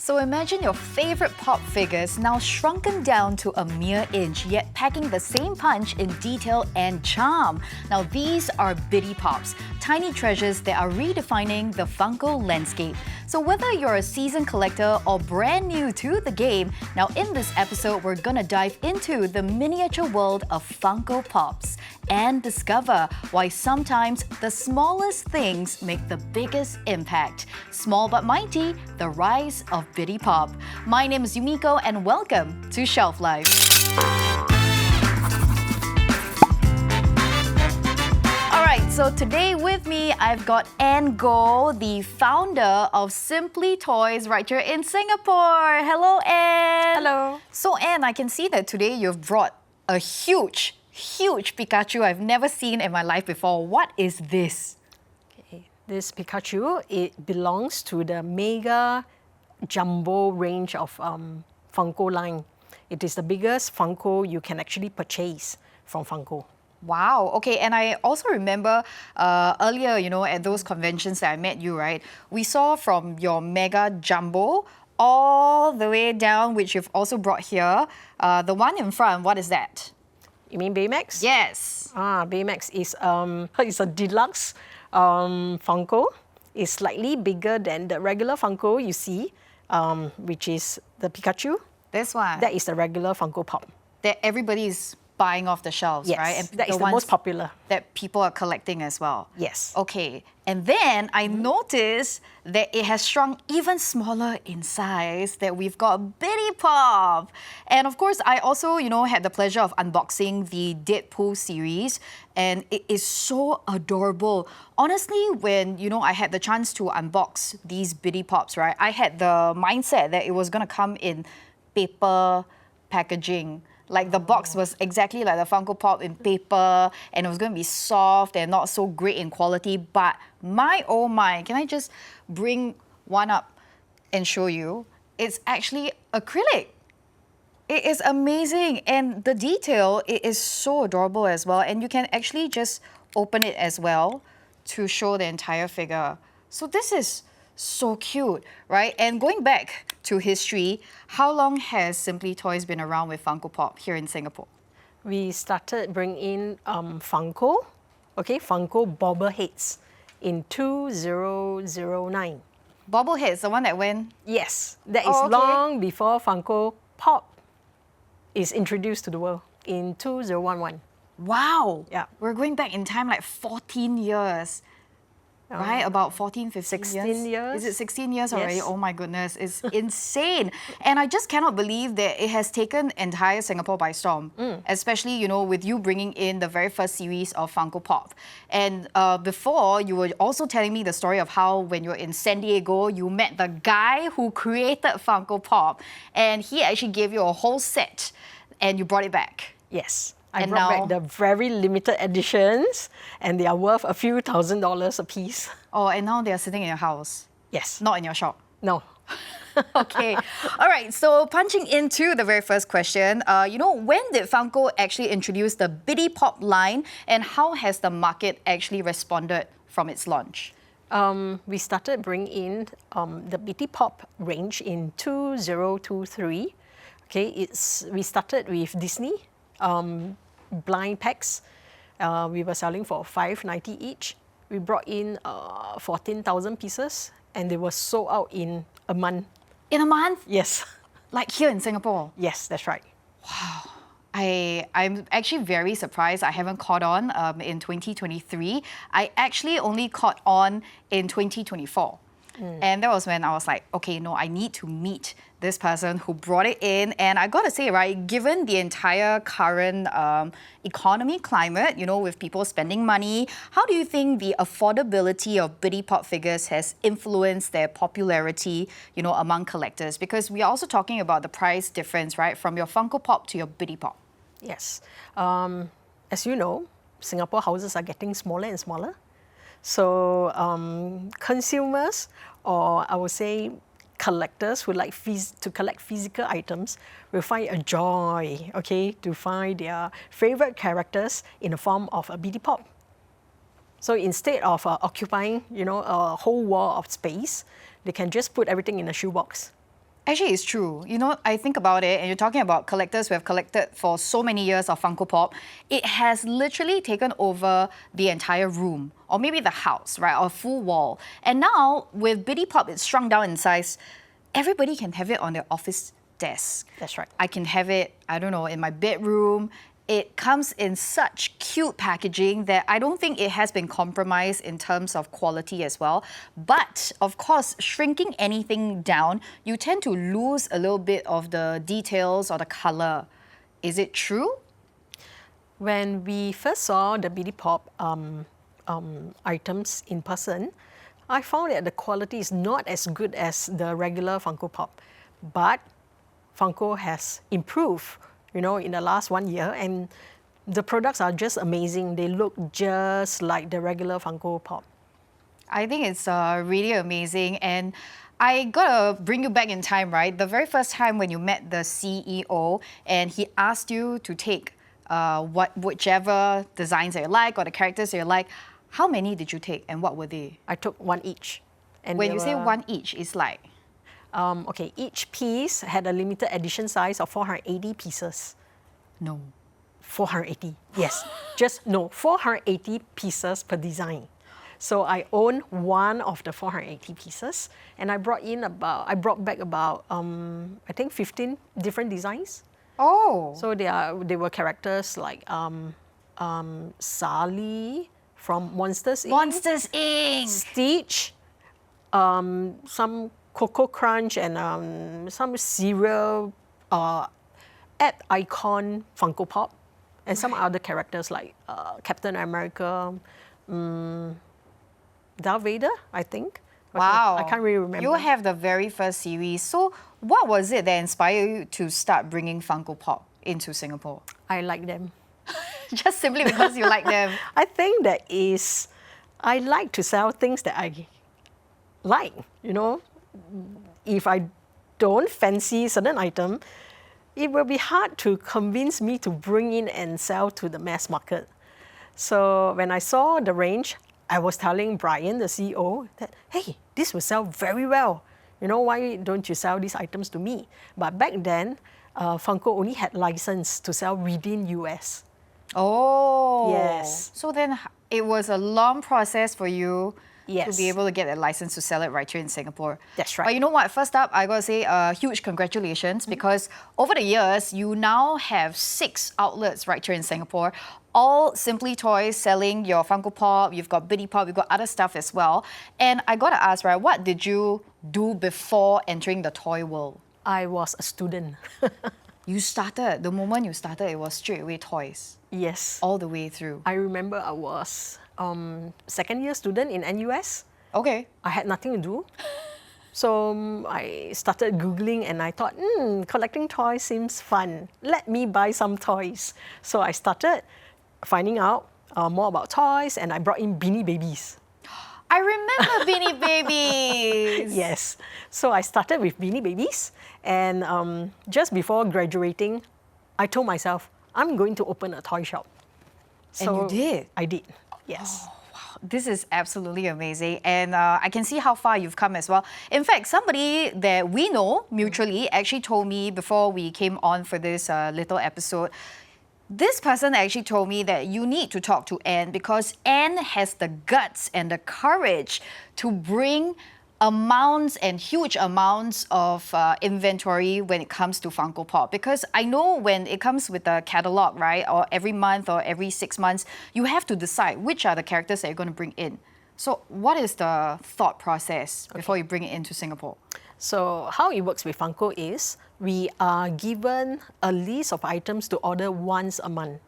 So imagine your favorite pop figures now shrunken down to a mere inch, yet packing the same punch in detail and charm. Now these are Bitty Pops, tiny treasures that are redefining the Funko landscape. So whether you're a seasoned collector or brand new to the game, now in this episode we're gonna dive into the miniature world of Funko Pops and discover why sometimes the smallest things make the biggest impact. Small but mighty, the rise of Bitty Pop. My name is Yumiko and welcome to Shelf Life. Alright, so today with me I've got Ann Goh, the founder of Simply Toys right here in Singapore. Hello Ann! Hello. So Ann, I can see that today you've brought a huge Pikachu I've never seen in my life before. What is this? Okay. This Pikachu, it belongs to the Mega Jumbo range of Funko line. It is the biggest Funko you can actually purchase from Funko. Wow, okay, and I also remember earlier, at those conventions that I met you, right? We saw from your Mega Jumbo all the way down, which you've also brought here. The one in front, what is that? You mean Baymax? Yes. Baymax is it's a deluxe Funko. It's slightly bigger than the regular Funko you see, which is the Pikachu. This one. That is the regular Funko Pop. That everybody is buying off the shelves, Yes, right? And that is the most popular. That people are collecting as well. Yes. Okay, and then I noticed that it has shrunk even smaller in size, that we've got Bitty Pop. And of course, I also, had the pleasure of unboxing the Deadpool series, and it is so adorable. Honestly, when, I had the chance to unbox these Bitty Pops, right, I had the mindset that it was gonna come in paper packaging. Like the box was exactly like the Funko Pop in paper, and it was going to be soft and not so great in quality. But my oh my, can I just bring one up and show you? It's actually acrylic. It is amazing, and the detail, it is so adorable as well. And you can actually just open it as well to show the entire figure. So this is so cute, right? And going back to history, how long has Simply Toys been around with Funko Pop here in Singapore? We started bringing in Funko bobbleheads in 2009. Bobbleheads, the one that went... Yes, that is Oh, okay. long before Funko Pop is introduced to the world in 2011. Wow! Yeah. We're going back in time like 14 years. Right? About 14, 15 16 years. Is it 16 years already? Yes. Oh my goodness, it's insane. And I just cannot believe that it has taken entire Singapore by storm. Especially, with you bringing in the very first series of Funko Pop. And before, you were also telling me the story of how when you were in San Diego, you met the guy who created Funko Pop. And he actually gave you a whole set and you brought it back. Yes. I And brought now- back the very limited editions, and they are worth a few $1,000s a piece. Oh, and now they are sitting in your house, Yes. not in your shop. No. Okay. All right. So punching into the very first question, when did Funko actually introduce the Bitty Pop line, and how has the market actually responded from its launch? We started bringing in the Bitty Pop range in 2023. Okay, we started with Disney blind packs. We were selling for $5.90 each. We brought in 14,000 pieces, and they were sold out in a month. In a month? Yes, Like here in Singapore? yes, that's right. I'm actually very surprised I haven't caught on in 2023. I actually only caught on in 2024. And that was when I was like, okay, no, I need to meet this person who brought it in. And I gotta say, right, given the entire current economy climate, with people spending money, how do you think the affordability of Bitty Pop figures has influenced their popularity, among collectors? Because we are also talking about the price difference, right, from your Funko Pop to your Bitty Pop. Yes. As you know, Singapore houses are getting smaller and smaller. So consumers, or I would say collectors who like to collect physical items, will find a joy, to find their favorite characters in the form of a Bitty Pop. So instead of occupying, a whole wall of space, they can just put everything in a shoebox Actually, it's true. You know, I think about it, and you're talking about collectors who have collected for so many years of Funko Pop. It has literally taken over the entire room, or maybe the house, right, or a full wall. And now, with Bitty Pop, it's shrunk down in size. Everybody can have it on their office desk. That's right. I can have it, I don't know, in my bedroom. It comes in such cute packaging that I don't think it has been compromised in terms of quality as well. But of course, shrinking anything down, you tend to lose a little bit of the details or the color. Is it true? When we first saw the Bitty Pop items in person, I found that the quality is not as good as the regular Funko Pop. But Funko has improved, you know, in the last 1 year, and the products are just amazing. They look just like the regular Funko Pop. I think it's really amazing. And I gotta bring you back in time, right? The very first time when you met the CEO and he asked you to take whichever designs that you like or the characters that you like, how many did you take and what were they? I took one each. And When they you say were- one each, it's like, okay, each piece had a limited edition size of 480 pieces. no. 480, yes. 480 pieces per design. So I own one of the 480 pieces, and I brought back about, I think 15 different designs. Oh. So they were characters like Sally from Monsters Inc. Monsters Inc. Stitch, some Cocoa Crunch, and some cereal at Icon Funko Pop, and some other characters like Captain America, Darth Vader, I think. Okay, Wow. I can't really remember. You have the very first series. So what was it that inspired you to start bringing Funko Pop into Singapore? I like them. Just simply because you like them. I think that is, I like to sell things that I like, you know. If I don't fancy certain item, it will be hard to convince me to bring in and sell to the mass market. So when I saw the range, I was telling Brian, the CEO, that, hey, this will sell very well. You know, why don't you sell these items to me? But back then, Funko only had license to sell within US. Oh. Yes. So then it was a long process for you to Yes. be able to get a license to sell it right here in Singapore. That's right. But you know what? First up, I gotta say huge congratulations because over the years, you now have 6 outlets right here in Singapore, all Simply Toys selling your Funko Pop. You've got Bitty Pop, you've got other stuff as well. And I gotta ask, right, what did you do before entering the toy world? I was a student. You started, the moment you started, it was straight away toys, Yes. all the way through. I remember I was second-year student in NUS. Okay. I had nothing to do. So I started Googling and I thought, collecting toys seems fun. Let me buy some toys. So I started finding out more about toys and I brought in Beanie Babies. I remember Beanie Babies. Yes. So I started with Beanie Babies, and just before graduating, I told myself, I'm going to open a toy shop. And you did? I did, yes. This is absolutely amazing. And I can see how far you've come as well. In fact, somebody that we know mutually actually told me before we came on for this little episode, this person actually told me that you need to talk to Ann because Ann has the guts and the courage to bring amounts and huge amounts of inventory when it comes to Funko Pop. Because I know when it comes with the catalog, right, or every month or every 6 months, you have to decide which are the characters that you're going to bring in. So what is the thought process before you bring it into Singapore? So how it works with Funko is we are given a list of items to order once a month.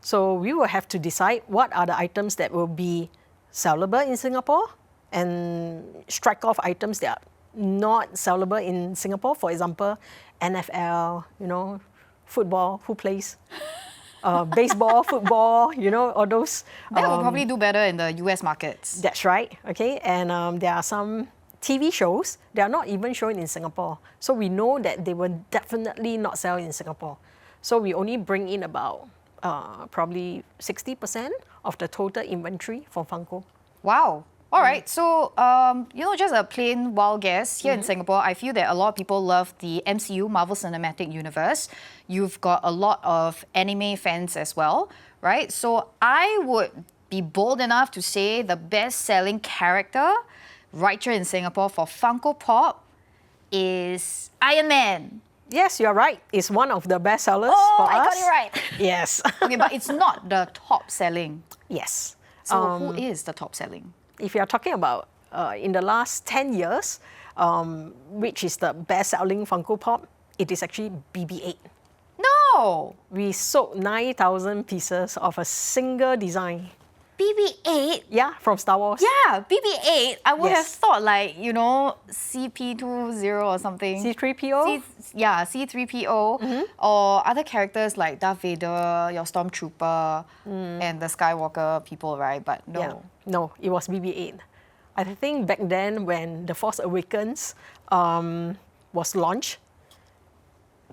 So we will have to decide what are the items that will be sellable in Singapore and strike off items that are not sellable in Singapore. For example, NFL, you know, football, who plays? Baseball, football, you know, all those. That will probably do better in the US markets. That's right, okay? And there are some TV shows that are not even shown in Singapore. So we know that they will definitely not sell in Singapore. So we only bring in about probably 60% of the total inventory for Funko. Wow. All right, so just a plain wild guess here in Singapore. I feel that a lot of people love the MCU, Marvel Cinematic Universe. You've got a lot of anime fans as well, right? So I would be bold enough to say the best-selling character right here in Singapore for Funko Pop is Iron Man. Yes, you're right. It's one of the best sellers Oh, for us. I got it right. Yes. Okay, but it's not the top selling. Yes. So who is the top selling? If you're talking about in the last 10 years, which is the best-selling Funko Pop, it is actually BB-8. No! We sold 9,000 pieces of a single design. BB-8? Yeah, from Star Wars. Yeah, BB-8. I would have Yes. thought like, CP20 or something. C-3PO? C3PO. Or other characters like Darth Vader, your Stormtrooper, and the Skywalker people, right? But no. Yeah. No, it was BB-8. I think back then when The Force Awakens was launched,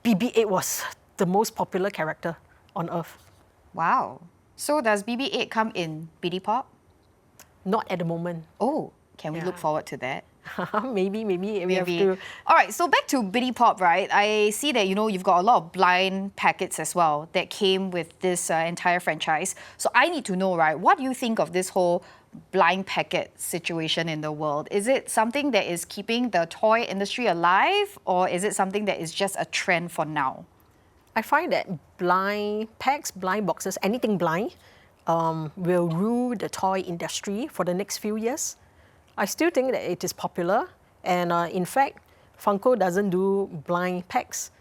BB-8 was the most popular character on Earth. Wow. So does BB-8 come in BD Pop? Not at the moment. Oh, can we look Yeah. forward to that? maybe we have Maybe. to. All right, so back to Biddy Pop, right? I see that, you've got a lot of blind packets as well that came with this entire franchise. So I need to know, right, what do you think of this whole blind packet situation in the world? Is it something that is keeping the toy industry alive, or is it something that is just a trend for now? I find that blind packs, blind boxes, anything blind will rule the toy industry for the next few years. I still think that it is popular, and in fact, Funko doesn't do blind packs.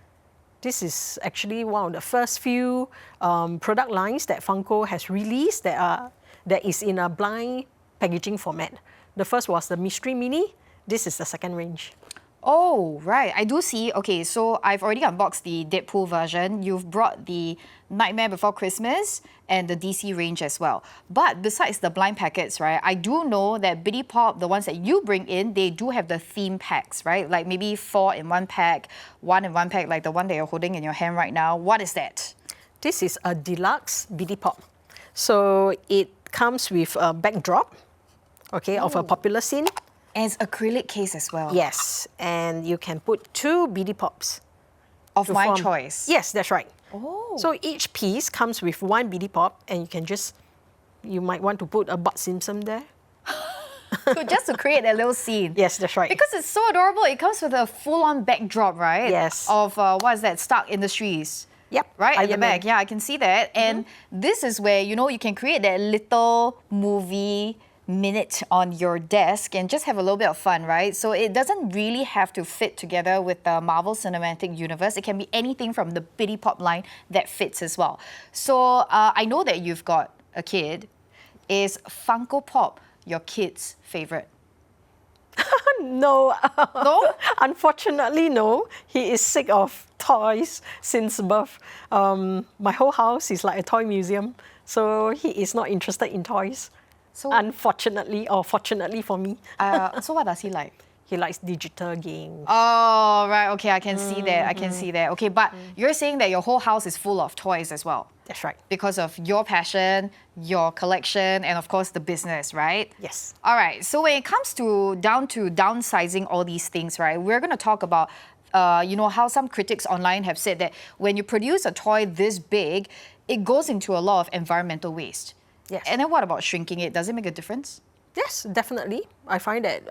This is actually one of the first few product lines that Funko has released that is in a blind packaging format. The first was the Mystery Mini. This is the second range. Oh, right. I do see. Okay, so I've already unboxed the Deadpool version. You've brought the Nightmare Before Christmas and the DC range as well. But besides the blind packets, right, I do know that Biddy Pop, the ones that you bring in, they do have the theme packs, right? Like maybe 4 in 1 pack, 1 in 1 pack, like the one that you're holding in your hand right now. What is that? This is a deluxe Biddy Pop. So it comes with a backdrop, okay, of a popular scene. And it's acrylic case as well. Yes, and you can put 2 BD Pops. Of to my form- choice. Yes, that's right. Oh. So each piece comes with 1 BD Pop, and you might want to put a Bart Simpson there. So just to create that little scene. Yes, that's right. Because it's so adorable. It comes with a full-on backdrop, right? Yes. Of, what is that, Stark Industries. Yep. Right, at Iron your Man. back. Yeah, I can see that. And this is where, you can create that little movie minute on your desk and just have a little bit of fun, right? So it doesn't really have to fit together with the Marvel Cinematic Universe. It can be anything from the Biddy Pop line that fits as well. So I know that you've got a kid. Is Funko Pop your kid's favorite? No. No? Unfortunately, no. He is sick of toys since birth. My whole house is like a toy museum, so he is not interested in toys. So, Unfortunately, or fortunately for me, so what does he like? he likes digital games. Oh, right. Okay, I can see that. I can see that. Okay, but you're saying that your whole house is full of toys as well That's right. because of your passion, your collection, and of course the business, right? Yes. All right. So when it comes to downsizing all these things, right? We're going to talk about how some critics online have said that when you produce a toy this big, it goes into a lot of environmental waste. Yes. And then what about shrinking it? Does it make a difference? Yes, definitely. I find that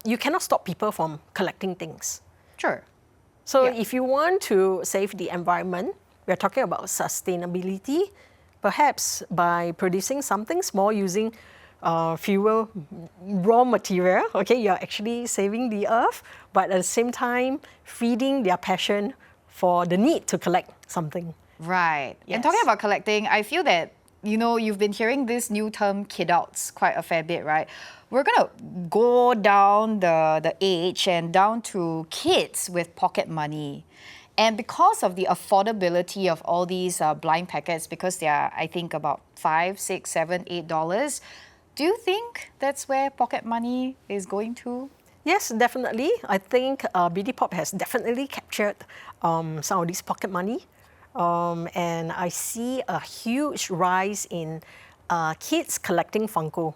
you cannot stop people from collecting things. Sure. So Yeah. if you want to save the environment, we're talking about sustainability, perhaps by producing something small using fewer raw material, okay, you're actually saving the earth, but at the same time, feeding their passion for the need to collect something. Right. And Yes. talking about collecting, I feel that, you've been hearing this new term kidouts quite a fair bit, right? We're going to go down the age and down to kids with pocket money. And because of the affordability of all these blind packets, because they are, I think, about $5, $6, $7, $8, do you think that's where pocket money is going to? Yes, definitely. I think BD Pop has definitely captured some of this pocket money. And I see a huge rise in kids collecting Funko.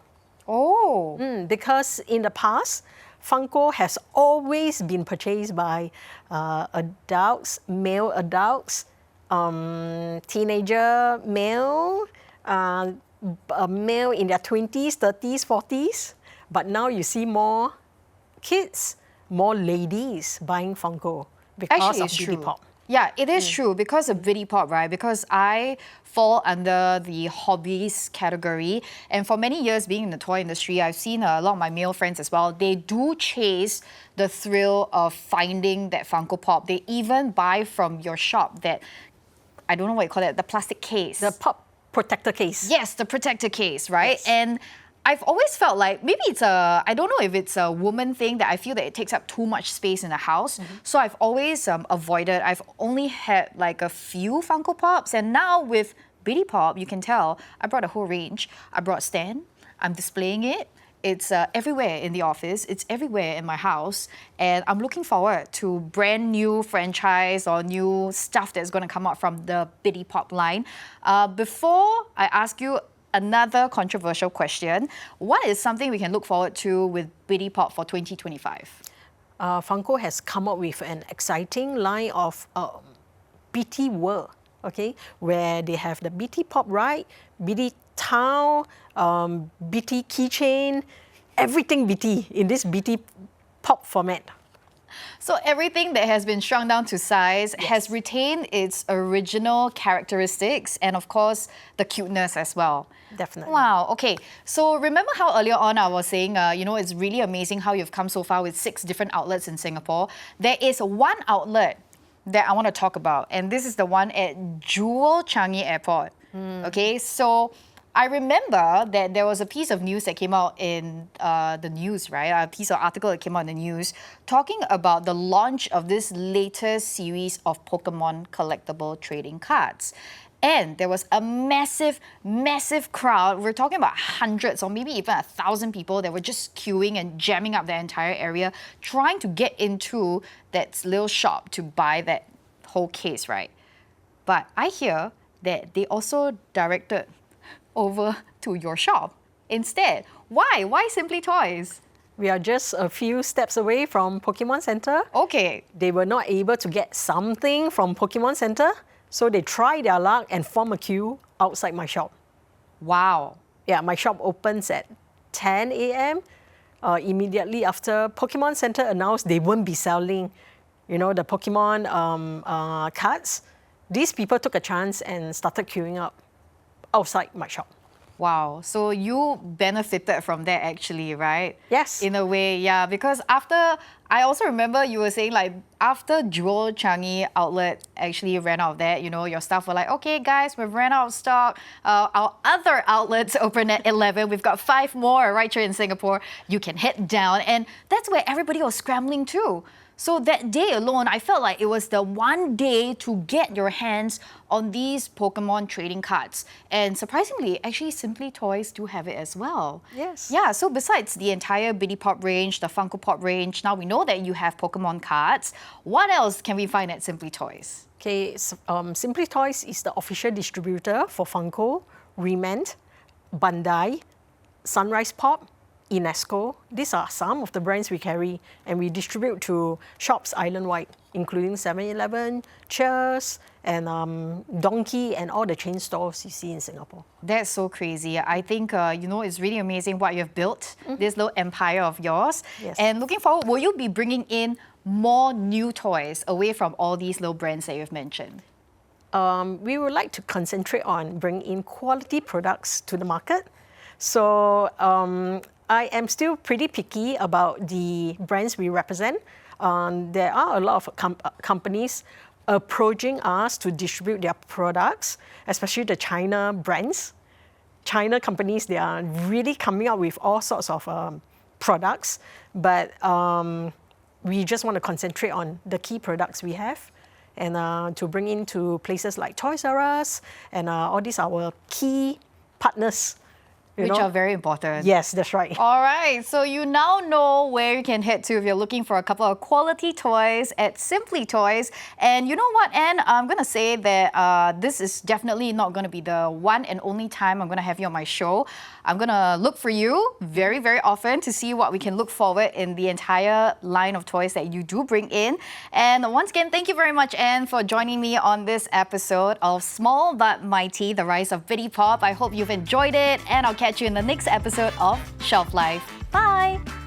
Oh. Because in the past, Funko has always been purchased by adults, male adults, teenager male, a male in their 20s, 30s, 40s. But now you see more kids, more ladies buying Funko because Actually, of it's Beauty true. Pop. Yeah, it is true because of Bitty Pop, right? Because I fall under the hobbies category. And for many years being in the toy industry, I've seen a lot of my male friends as well. They do chase the thrill of finding that Funko Pop. They even buy from your shop that, I don't know what you call it, the plastic case. The pop protector case. Yes, the protector case, right? Yes. And I've always felt like maybe I don't know if it's a woman thing that I feel that it takes up too much space in the house. So I've always avoided, I've only had like a few Funko Pops. And now with Bitty Pop, you can tell, I brought a whole range. I brought Stan, I'm displaying it. It's everywhere in the office. It's everywhere in my house. And I'm looking forward to brand new franchise or new stuff that's going to come out from the Bitty Pop line. Before I ask you another controversial question, what is something we can look forward to with Bitty Pop for 2025? Funko has come up with an exciting line of BT World, okay, where they have the BT Pop Ride, BT Town, BT Keychain, everything BT in this BT Pop format. So everything that has been shrunk down to size has retained its original characteristics and of course the cuteness as well. Definitely. Wow, okay. So remember how earlier on I was saying, it's really amazing how you've come so far with 6 different outlets in Singapore. There is one outlet that I want to talk about, and this is the one at Jewel Changi Airport. Okay, so I remember that there was a piece of news that came out in the news, right? A piece of article that came out in the news talking about the launch of this latest series of Pokemon collectible trading cards. And there was a massive, massive crowd. We're talking about hundreds or maybe even 1,000 people that were just queuing and jamming up the entire area, trying to get into that little shop to buy that whole case, right? But I hear that they also directed over to your shop instead. Why? Why Simply Toys? We are just a few steps away from Pokemon Center. Okay. They were not able to get something from Pokemon Center, so they tried their luck and formed a queue outside my shop. Wow. Yeah, my shop opens at 10 a.m. Immediately after Pokemon Center announced they won't be selling, the Pokemon cards. These people took a chance and started queuing up outside my shop. Wow. So you benefited from that actually, right? Yes. In a way, yeah. Because I also remember you were saying like after Jewel Changi outlet actually ran out of that, your staff were like, okay guys, we've ran out of stock. Our other outlets open at 11. We've got 5 more right here in Singapore. You can head down. And that's where everybody was scrambling too. So that day alone, I felt like it was the one day to get your hands on these Pokemon trading cards. And surprisingly, actually Simply Toys do have it as well. Yes. Yeah, so besides the entire Bitty Pop range, the Funko Pop range, now we know that you have Pokemon cards. What else can we find at Simply Toys? Okay, Simply Toys is the official distributor for Funko, Remand, Bandai, Sunrise Pop, UNESCO. These are some of the brands we carry, and we distribute to shops island-wide, including 7-Eleven, Cheers, and Donkey, and all the chain stores you see in Singapore. That's so crazy. I think, it's really amazing what you've built, this little empire of yours. Yes. And looking forward, will you be bringing in more new toys away from all these little brands that you've mentioned? We would like to concentrate on bringing in quality products to the market. So I am still pretty picky about the brands we represent. There are a lot of companies approaching us to distribute their products, especially the China brands. China companies, they are really coming up with all sorts of products, but we just want to concentrate on the key products we have and to bring into places like Toys R Us and all these our key partners you Which know. are very important. Yes, that's right. All right, so you now know where you can head to if you're looking for a couple of quality toys at Simply Toys. And you know what, Anne? I'm going to say that this is definitely not going to be the one and only time I'm going to have you on my show. I'm going to look for you very, very often to see what we can look forward in the entire line of toys that you do bring in. And once again, thank you very much, Anne, for joining me on this episode of Small But Mighty, The Rise of Bitty Pop. I hope you've enjoyed it, and I'll catch you in the next episode of Shelf Life. Bye!